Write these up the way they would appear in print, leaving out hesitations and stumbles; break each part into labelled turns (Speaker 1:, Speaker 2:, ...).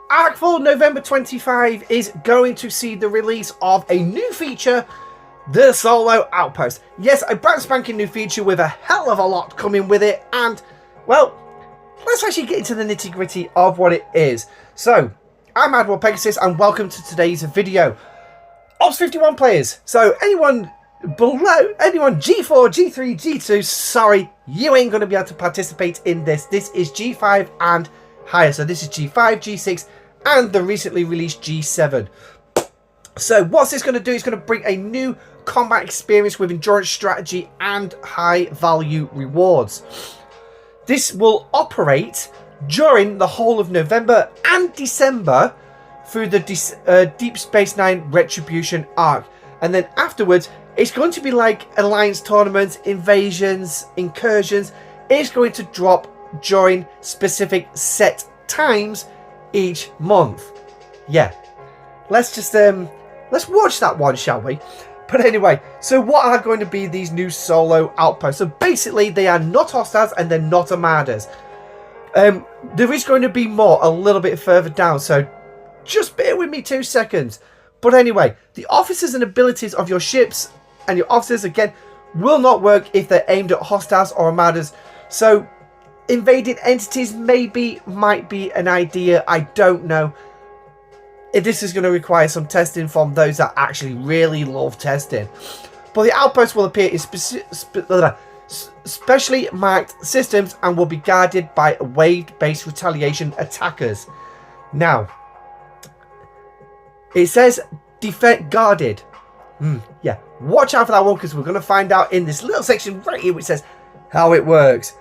Speaker 1: Arkfall November 25 is going to see the release of a new feature, the Solo Outpost. Yes, a brand spanking new feature with a hell of a lot coming with it, and, well, let's actually get into the nitty gritty of what it is. So, I'm Admiral Pegasus, and welcome to today's video. Ops 51 players, so anyone below, anyone G4, G3, G2, sorry, you ain't going to be able to participate in this. This is G5 and higher, so this is G5, G6, and the recently released G7. So what's this going to do? It's going to bring a new combat experience with endurance strategy and high value rewards. This will operate during the whole of November and December through the Deep Space Nine Retribution arc. And then afterwards, it's going to be like Alliance tournaments, invasions, incursions. It's going to drop during specific set times each month. Yeah, let's just let's watch that one, shall we? But anyway, so what are going to be these new solo outposts? So basically, they are not hostiles and they're not armadas. There is going to be more a little bit further down, so just bear with me 2 seconds. But anyway, the officers and abilities of your ships and your officers, again, will not work if they're aimed at hostiles or armadas. So invaded entities might be an idea. I don't know. If this is going to require some testing from those that actually really love testing. But the outpost will appear in specially marked systems and will be guarded by wave-based retaliation attackers. Now, it says defend guarded. Yeah, watch out for that one, because we're going to find out in this little section right here which says how it works.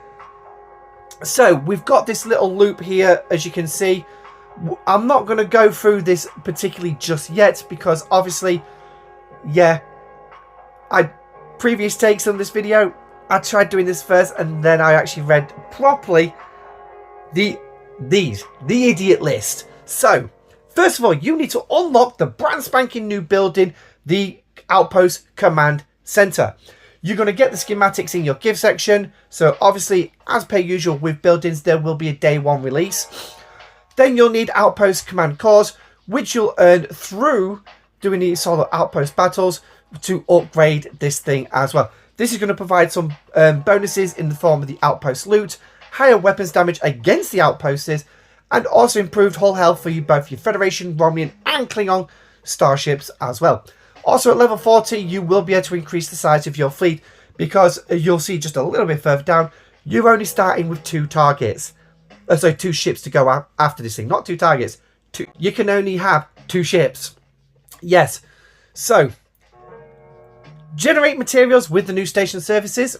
Speaker 1: So we've got this little loop here, as you can see. I'm not going to go through this particularly just yet, because obviously, yeah, previous takes on this video, I tried doing this first and then I actually read properly the idiot list. So first of all, you need to unlock the brand spanking new building, the Outpost Command Center. You're going to get the schematics in your give section. So obviously, as per usual with buildings, there will be a day one release. Then you'll need Outpost Command Cores, which you'll earn through doing these solo outpost battles to upgrade this thing as well. This is going to provide some bonuses in the form of the outpost loot, higher weapons damage against the outposts, and also improved hull health for you, both your Federation, Romulan, and Klingon starships as well. Also at level 40, you will be able to increase the size of your fleet, because you'll see just a little bit further down, you're only starting with 2 targets. So 2 ships to go after this thing, not 2 targets. You can only have 2 ships. Yes. So, generate materials with the new station services.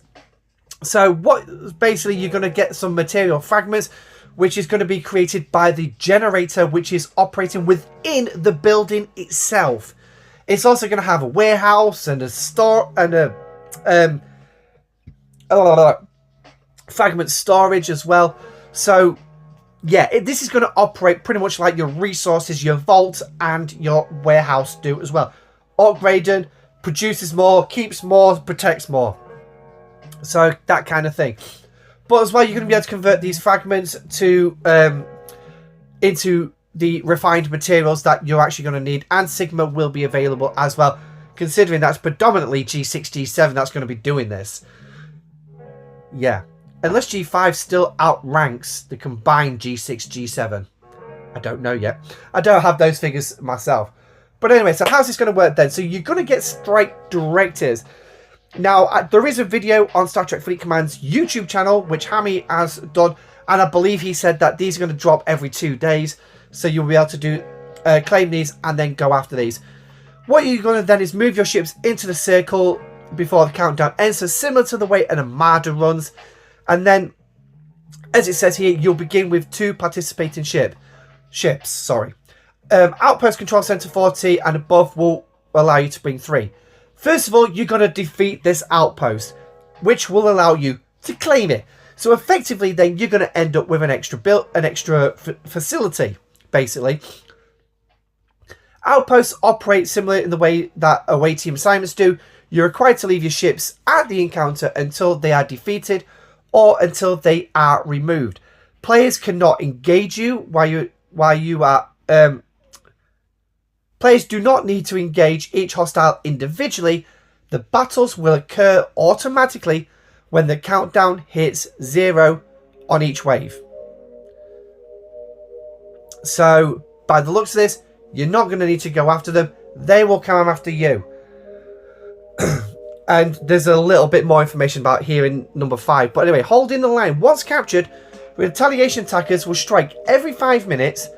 Speaker 1: So what basically you're going to get some material fragments, which is going to be created by the generator, which is operating within the building itself. It's also going to have a warehouse and a store and a fragment storage as well. So yeah, this is going to operate pretty much like your resources, your vault and your warehouse do as well. Upgraded, produces more, keeps more, protects more. So that kind of thing. But as well, you're going to be able to convert these fragments to into the refined materials that you're actually going to need. And Sigma will be available as well, considering that's predominantly G6, G7 that's going to be doing this. Yeah. Unless G5 still outranks the combined G6, G7. I don't know yet. I don't have those figures myself. But anyway, so how's this going to work then? So you're going to get strike directors. Now, there is a video on Star Trek Fleet Command's YouTube channel, which Hammy has done. And I believe he said that these are going to drop every 2 days. So you'll be able to claim these and then go after these. What you're going to then is move your ships into the circle before the countdown ends. So similar to the way an Armada runs. And then, as it says here, you'll begin with 2 participating ships. Outpost Control Center 40 and above will allow you to bring 3. First of all, you're going to defeat this outpost, which will allow you to claim it. So effectively, then you're going to end up with an extra facility, basically. Outposts operate similar in the way that away team assignments do. You're required to leave your ships at the encounter until they are defeated or until they are removed. Players cannot engage you while you are players do not need to engage each hostile individually. The battles will occur automatically when the countdown hits 0 on each wave. So, by the looks of this, you're not going to need to go after them. They will come after you. And there's a little bit more information about here in number 5. But anyway, holding the line. Once captured, retaliation attackers will strike every 5 minutes.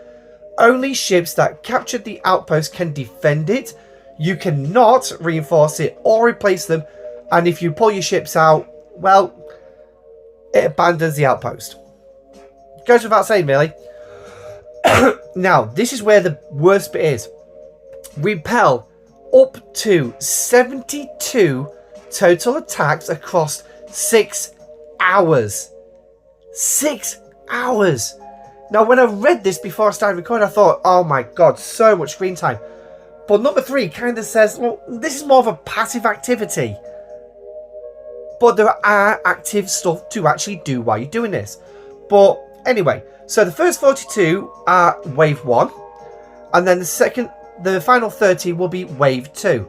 Speaker 1: Only ships that captured the outpost can defend it. You cannot reinforce it or replace them. And if you pull your ships out, well, it abandons the outpost. Goes without saying, really. Now, this is where the worst bit is. Repel up to 72 total attacks across 6 hours. 6 hours. Now, when I read this before I started recording, I thought, oh my god, so much screen time. But number 3 kind of says, well, this is more of a passive activity. But there are active stuff to actually do while you're doing this. But anyway, so the first 42 are wave 1. And then the final 30 will be wave 2.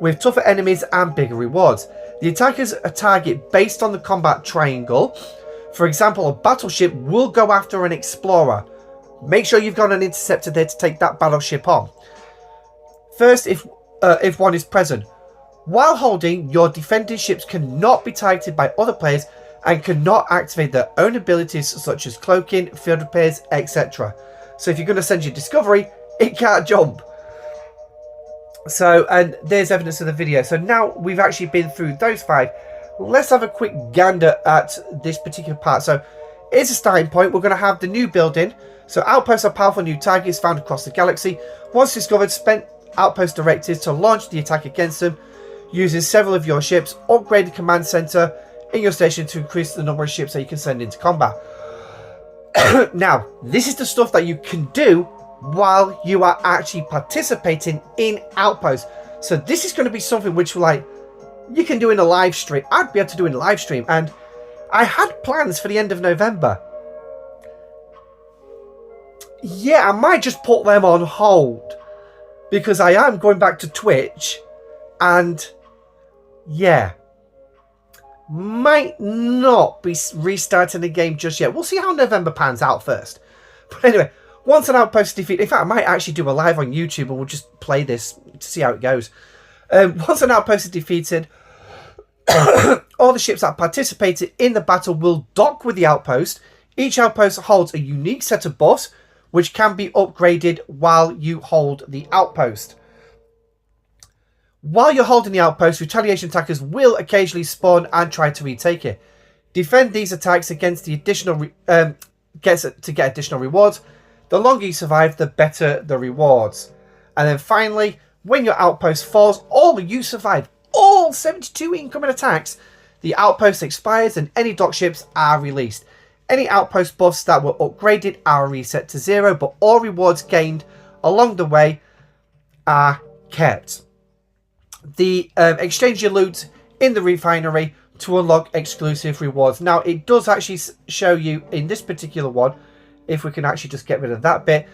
Speaker 1: With tougher enemies and bigger rewards. The attackers are target based on the combat triangle. For example, a battleship will go after an explorer. Make sure you've got an interceptor there to take that battleship on. First, if one is present. While holding, your defending ships cannot be targeted by other players and cannot activate their own abilities such as cloaking, field repairs, etc. So if you're going to send your discovery, it can't jump. So, and there's evidence of the video. So now we've actually been through those 5. Let's have a quick gander at this particular part. So, here's a starting point. We're going to have the new building. So, outposts are powerful new targets found across the galaxy. Once discovered, spend outpost directives to launch the attack against them. Using several of your ships, upgrade the command center in your station to increase the number of ships that you can send into combat. Now, this is the stuff that you can do while you are actually participating in Outpost. So this is going to be something which, like, you can do in a live stream. I'd be able to do in a live stream, and I had plans for the end of November. Yeah, I might just put them on hold because I am going back to Twitch, and yeah, might not be restarting the game just yet. We'll see how November pans out first. But anyway, once an outpost is defeated, in fact, I might actually do a live on YouTube and we'll just play this to see how it goes. Once an outpost is defeated, all the ships that participated in the battle will dock with the outpost. Each outpost holds a unique set of buffs, which can be upgraded while you hold the outpost. While you're holding the outpost, retaliation attackers will occasionally spawn and try to retake it. Defend these attacks against the additional to get additional rewards. The longer you survive, the better the rewards. And then finally, when your outpost falls or you survive all 72 incoming attacks, the outpost expires and any dock ships are released. Any outpost buffs that were upgraded are reset to 0, but all rewards gained along the way are kept. Exchange your loot in the refinery to unlock exclusive rewards. Now, it does actually show you in this particular one, if we can actually just get rid of that bit,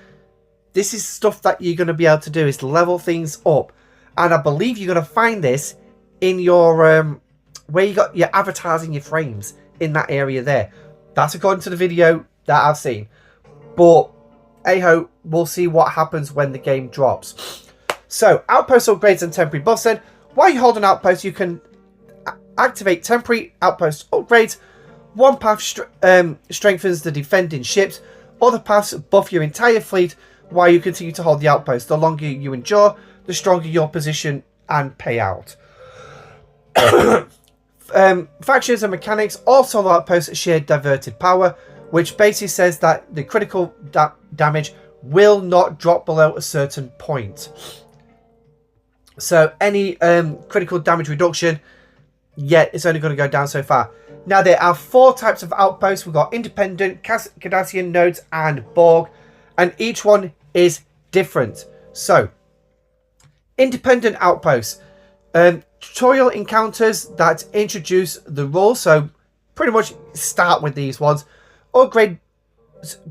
Speaker 1: this is stuff that you're going to be able to do, is level things up. And I believe you're going to find this in your where you got your avatars in your frames, in that area there. That's according to the video that I've seen. But hey-ho, we'll see what happens when the game drops. So, outpost upgrades and temporary buffs then. While you hold an outpost, you can activate temporary outpost upgrades. One path strengthens the defending ships. Other paths buff your entire fleet while you continue to hold the outpost. The longer you endure, the stronger your position and payout. Factions and mechanics. All solo outposts share diverted power, which basically says that the critical damage will not drop below a certain point. So any critical damage reduction, it's only going to go down so far. Now, there are 4 types of outposts. We've got Independent, Cardassian, Nodes, and Borg. And each one is different. So, Independent outposts. Tutorial encounters that introduce the rules. So, pretty much start with these ones. Upgrade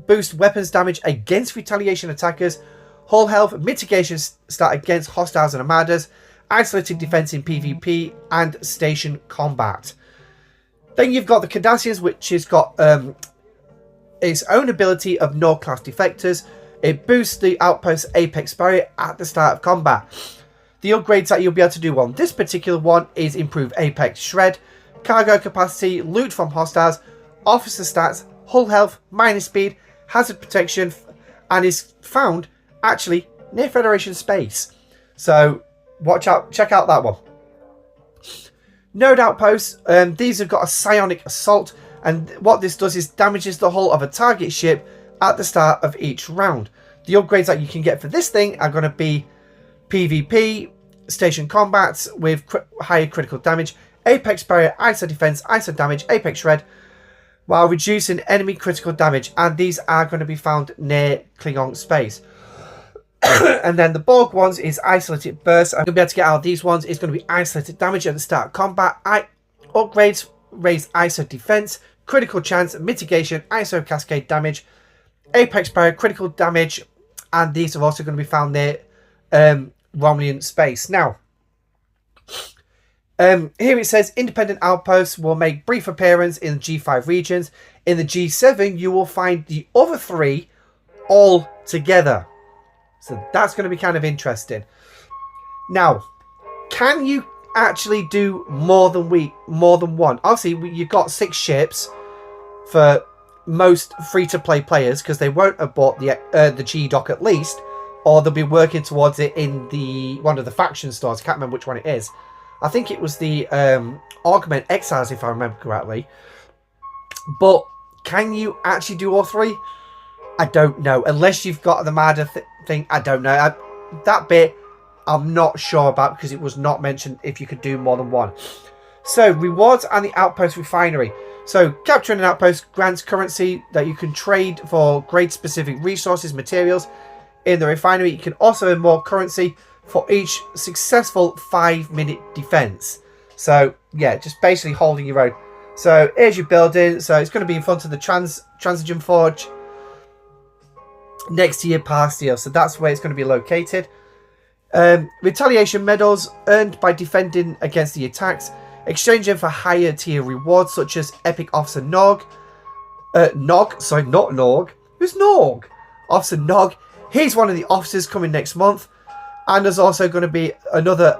Speaker 1: boost weapons damage against retaliation attackers. Hull health, mitigation stat against hostiles and armadas, isolated defense in PvP, and station combat. Then you've got the Cardassians, which has got its own ability of Nord class defectors. It boosts the outpost's apex barrier at the start of combat. The upgrades that you'll be able to do on this particular one is improve apex shred, cargo capacity, loot from hostiles, officer stats, hull health, mining speed, hazard protection, and is found actually near Federation space. So watch out, check out that one. Node outposts, these have got a psionic assault, and what this does is damages the hull of a target ship at the start of each round. The upgrades that you can get for this thing are going to be PvP, station combats with higher critical damage, apex barrier, ISO defense, ISO damage, apex shred, while reducing enemy critical damage, and these are going to be found near Klingon space. And then the Borg ones is isolated burst. I'm going to be able to get out of these ones. It's going to be isolated damage at the start of combat. Upgrades raise ISO defense, critical chance, mitigation, ISO cascade damage, apex barrier, critical damage, and these are also going to be found near Romulan space. Now, here it says independent outposts will make brief appearance in the G5 regions. In the G7, you will find the other three all together. So that's going to be kind of interesting. Now, can you actually do more than one? Obviously, you've got 6 ships for most free-to-play players, because they won't have bought the G-Dock at least, or they'll be working towards it in one of the faction stores. I can't remember which one it is. I think it was the Augment Exiles, if I remember correctly. But can you actually do all 3? I don't know. Unless you've got the Armada thing, I don't know. That bit, I'm not sure about, because it was not mentioned if you could do more than one. So, rewards and the outpost refinery. So, capturing an outpost grants currency that you can trade for grade-specific resources, materials. In the refinery, you can also earn more currency for each successful 5-minute defense. So, yeah, just basically holding your own. So, here's your building. So, it's going to be in front of the Transigen Forge, next to your power steel. So, that's where it's going to be located. Retaliation medals earned by defending against the attacks, exchanging for higher tier rewards such as Epic Officer Nog. Sorry, not Nog. Who's Nog? Officer Nog. He's one of the officers coming next month. And there's also going to be another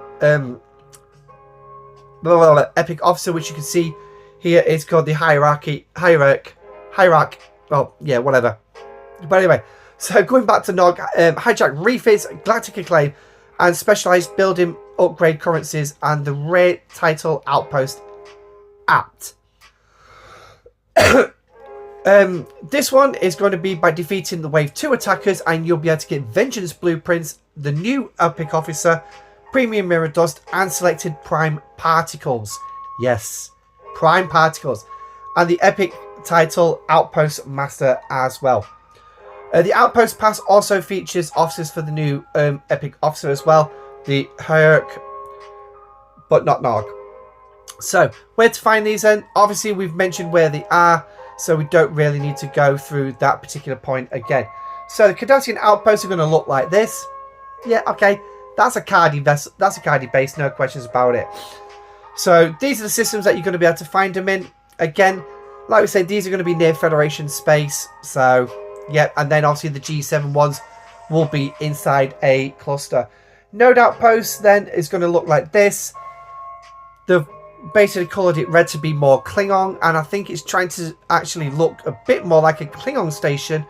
Speaker 1: Epic Officer, which you can see here. It's called the Hierarch. Oh, yeah, whatever. But anyway, so going back to Nog, hijack refits, galactic acclaim, and specialized building upgrade currencies, and the rare title outpost Apt. This one is going to be by defeating the Wave 2 attackers, and you'll be able to get Vengeance Blueprints, the new Epic Officer, Premium Mirror Dust, and selected Prime Particles. Yes, Prime Particles. And the Epic title Outpost Master as well. The Outpost Pass also features officers for the new Epic Officer as well. The Hierarch, but not Nog. So, where to find these then? Obviously, we've mentioned where they are, so we don't really need to go through that particular point again. So, the Cardassian outposts are going to look like this. Yeah, okay. That's a Cardi vessel. That's a Cardi base, no questions about it. So, these are the systems that you're going to be able to find them in. Again, like we said, these are going to be near Federation space. So, yeah, and then obviously the G7 ones will be inside a cluster. Node outpost then is going to look like this. They've basically coloured it red to be more Klingon, and I think it's trying to actually look a bit more like a Klingon station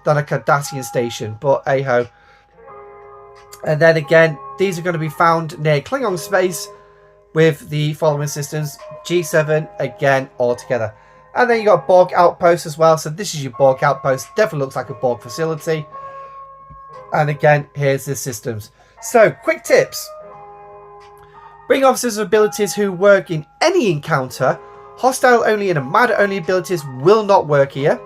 Speaker 1: than a Cardassian station, but hey-ho. And then again, these are going to be found near Klingon space with the following systems. G7, again, all together. And then you got Borg outpost as well. So this is your Borg outpost. Definitely looks like a Borg facility. And again, here's the systems. So, quick tips. Bring officers of abilities who work in any encounter. Hostile only and Armada only abilities will not work here.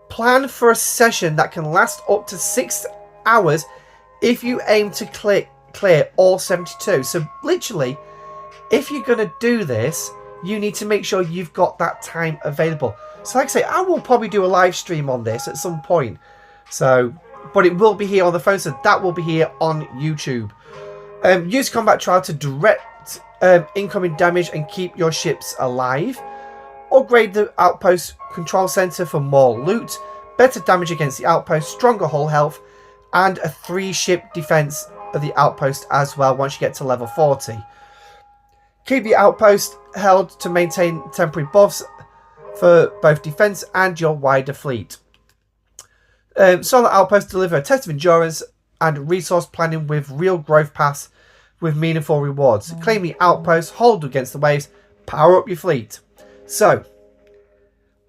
Speaker 1: Plan for a session that can last up to 6 hours if you aim to clear all 72. So, literally, if you're going to do this, you need to make sure you've got that time available. So like I say, I will probably do a live stream on this at some point. So, but it will be here on the phone, so that will be here on YouTube. Use combat trial to direct incoming damage and keep your ships alive. Upgrade the outpost control center for more loot, better damage against the outpost, stronger hull health, and a 3-ship defense of the outpost as well once you get to level 40. Keep the outpost held to maintain temporary buffs for both defense and your wider fleet. Solar outposts deliver a test of endurance and resource planning with real growth paths with meaningful rewards. Claim the outpost, hold against the waves, power up your fleet. So,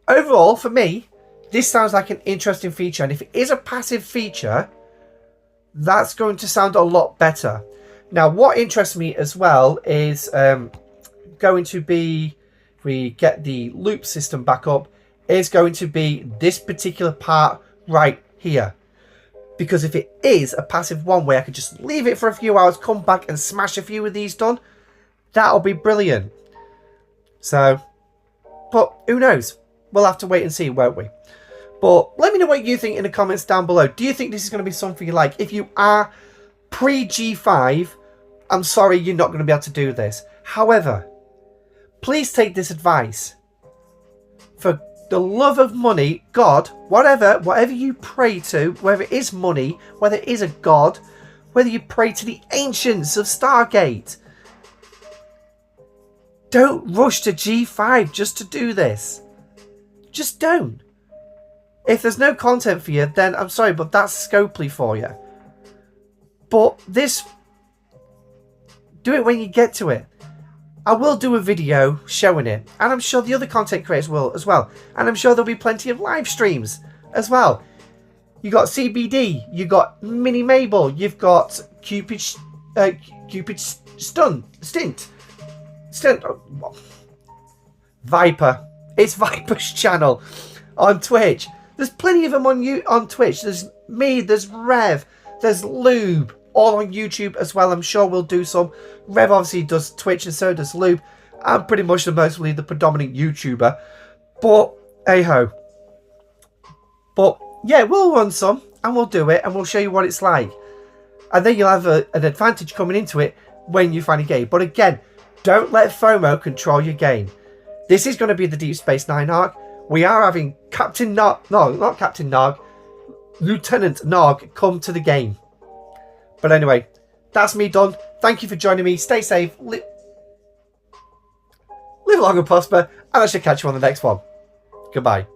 Speaker 1: overall, for me, this sounds like an interesting feature. And if it is a passive feature, that's going to sound a lot better. Now, what interests me as well is going to be, if we get the loop system back up, is going to be this particular part right here. Because if it is a passive one way, I could just leave it for a few hours, come back and smash a few of these done. That'll be brilliant. So, but who knows? We'll have to wait and see, won't we? But let me know what you think in the comments down below. Do you think this is going to be something you like? If you are pre-G5, I'm sorry you're not going to be able to do this. However, please take this advice. For the love of money, God, whatever you pray to, whether it is money, whether it is a God, whether you pray to the ancients of Stargate, don't rush to G5 just to do this. Just don't. If there's no content for you, then I'm sorry, but that's Scopely for you. But this, do it when you get to it. I will do a video showing it, and I'm sure the other content creators will as well. And I'm sure there'll be plenty of live streams as well. You got CBD, you got Mini Mabel, you've got Cupid Stint. Viper. It's Viper's channel on Twitch. There's plenty of them on Twitch. There's me, there's Rev, there's Lube, all on YouTube as well. I'm sure we'll do some. Rev obviously does Twitch and so does Lube. I'm pretty much mostly the predominant YouTuber. But, hey-ho. But, yeah, we'll run some and we'll do it and we'll show you what it's like. And then you'll have an advantage coming into it when you find a game. But again, don't let FOMO control your game. This is going to be the Deep Space Nine arc. We are having Captain Nog, no, not Captain Nog, Lieutenant Nog come to the game. But anyway, that's me done. Thank you for joining me. Stay safe. Live long and prosper. And I shall catch you on the next one. Goodbye.